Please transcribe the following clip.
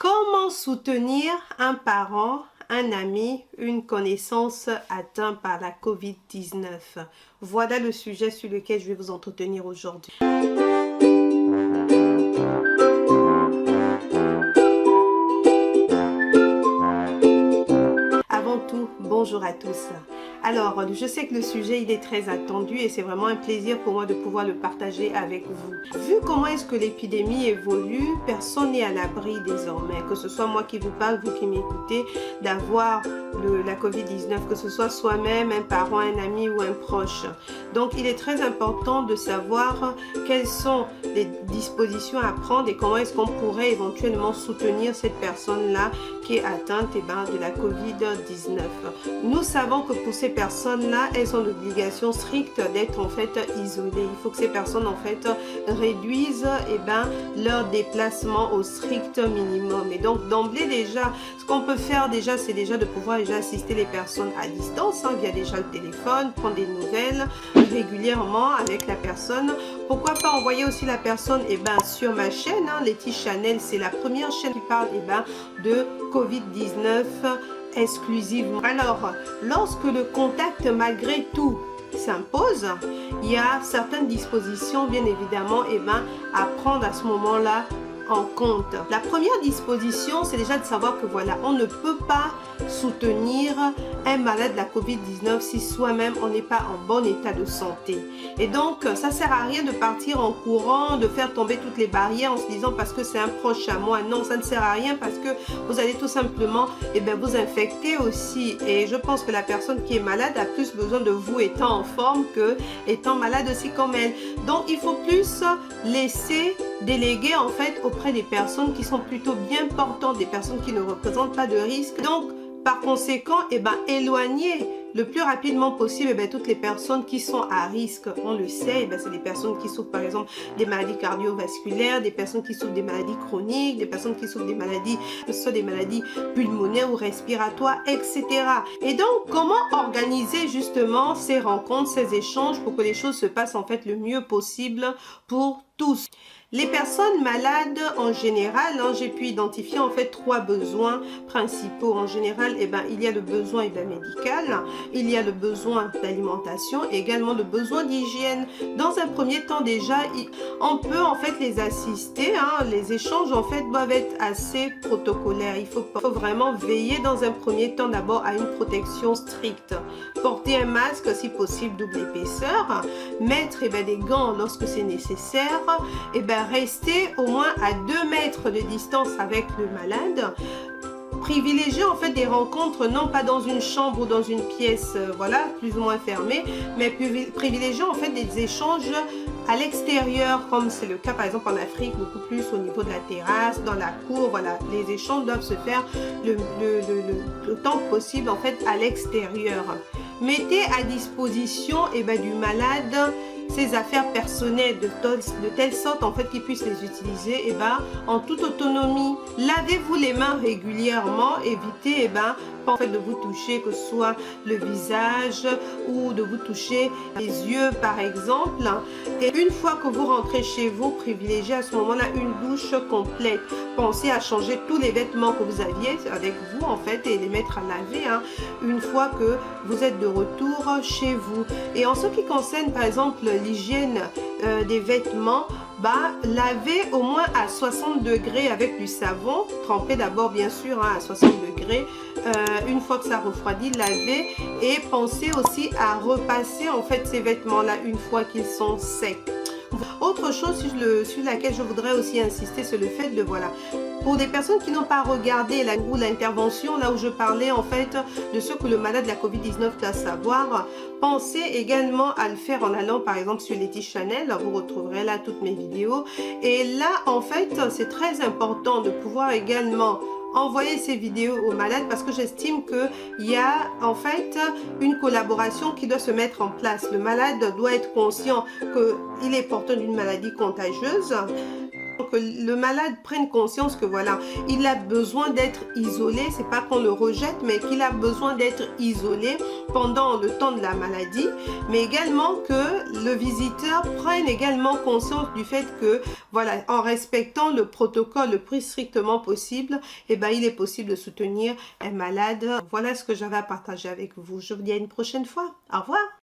Comment soutenir un parent, un ami, une connaissance atteint par la COVID-19? Voilà le sujet sur lequel je vais vous entretenir aujourd'hui. Avant tout, bonjour à tous. Alors, je sais que le sujet il est très attendu et c'est vraiment un plaisir pour moi de pouvoir le partager avec vous. Vu comment est-ce que l'épidémie évolue, personne n'est à l'abri désormais, que ce soit moi qui vous parle, vous qui m'écoutez, d'avoir la COVID-19, que ce soit soi-même, un parent, un ami ou un proche. Donc, il est très important de savoir quelles sont les dispositions à prendre et comment est-ce qu'on pourrait éventuellement soutenir cette personne-là qui est atteinte de la COVID-19. Nous savons que pour ces personnes-là, elles ont l'obligation stricte d'être en fait isolées. Il faut que ces personnes en fait réduisent leur déplacement au strict minimum. Et donc d'emblée déjà, ce qu'on peut faire déjà, c'est déjà de pouvoir déjà assister les personnes à distance, via déjà le téléphone, prendre des nouvelles régulièrement avec la personne. Pourquoi pas envoyer aussi la personne sur ma chaîne, Letty Chanel, c'est la première chaîne qui parle de COVID-19 exclusivement. Alors, lorsque le contact malgré tout s'impose, il y a certaines dispositions bien évidemment à prendre à ce moment-là en compte. La première disposition, c'est déjà de savoir que voilà, on ne peut pas soutenir un malade de la COVID-19 si soi-même on n'est pas en bon état de santé. Et donc, ça sert à rien de partir en courant, de faire tomber toutes les barrières en se disant parce que c'est un proche à moi. Non, ça ne sert à rien parce que vous allez tout simplement vous infecter aussi. Et je pense que la personne qui est malade a plus besoin de vous étant en forme que étant malade aussi comme elle. Donc, il faut plus laisser déléguer en fait auprès des personnes qui sont plutôt bien portantes, des personnes qui ne représentent pas de risque. Donc, par conséquent, éloigner le plus rapidement possible toutes les personnes qui sont à risque. On le sait, c'est des personnes qui souffrent par exemple des maladies cardiovasculaires, des personnes qui souffrent des maladies chroniques, des personnes qui souffrent des maladies, que ce soit des maladies pulmonaires ou respiratoires, etc. Et donc, comment organiser justement ces rencontres, ces échanges pour que les choses se passent en fait le mieux possible pour tous? Les personnes malades en général, j'ai pu identifier en fait trois besoins principaux. En général, il y a le besoin médical, il y a le besoin d'alimentation et également le besoin d'hygiène. Dans un premier temps déjà, on peut en fait les assister. Les échanges en fait doivent être assez protocolaires. Il faut vraiment veiller dans un premier temps d'abord à une protection stricte. Porter un masque si possible double épaisseur, mettre des gants lorsque c'est nécessaire, rester au moins à 2 mètres de distance avec le malade. Privilégier en fait des rencontres non pas dans une chambre ou dans une pièce plus ou moins fermée, mais privilégier en fait des échanges à l'extérieur, comme c'est le cas par exemple en Afrique, beaucoup plus au niveau de la terrasse, dans la cour. Voilà, les échanges doivent se faire le temps possible en fait à l'extérieur. Mettez à disposition du malade ses affaires personnelles de telle sorte en fait qu'il puisse les utiliser en toute autonomie. Lavez-vous les mains régulièrement, évitez en fait de vous toucher, que ce soit le visage ou de vous toucher les yeux par exemple. Et une fois que vous rentrez chez vous, privilégiez à ce moment-là une douche complète. Pensez à changer tous les vêtements que vous aviez avec vous en fait et les mettre à laver une fois que vous êtes de retour chez vous. Et en ce qui concerne par exemple l'hygiène des vêtements, lavez au moins à 60 degrés avec du savon, trempez d'abord bien sûr à 60 degrés. Une fois que ça refroidit, lavez et pensez aussi à repasser en fait ces vêtements là une fois qu'ils sont secs. Autre chose sur laquelle je voudrais aussi insister, c'est le fait de pour des personnes qui n'ont pas regardé l'intervention, là où je parlais en fait de ce que le malade de la COVID-19 doit savoir, pensez également à le faire en allant par exemple sur Letty Chanel, vous retrouverez là toutes mes vidéos. Et là en fait c'est très important de pouvoir également envoyer ces vidéos aux malades parce que j'estime qu'il y a en fait une collaboration qui doit se mettre en place. Le malade doit être conscient qu'il est porteur d'une maladie contagieuse Que le malade prenne conscience que voilà, il a besoin d'être isolé, c'est pas qu'on le rejette, mais qu'il a besoin d'être isolé pendant le temps de la maladie, mais également que le visiteur prenne également conscience du fait que voilà, en respectant le protocole le plus strictement possible, eh ben, il est possible de soutenir un malade. Voilà ce que j'avais à partager avec vous. Je vous dis à une prochaine fois. Au revoir.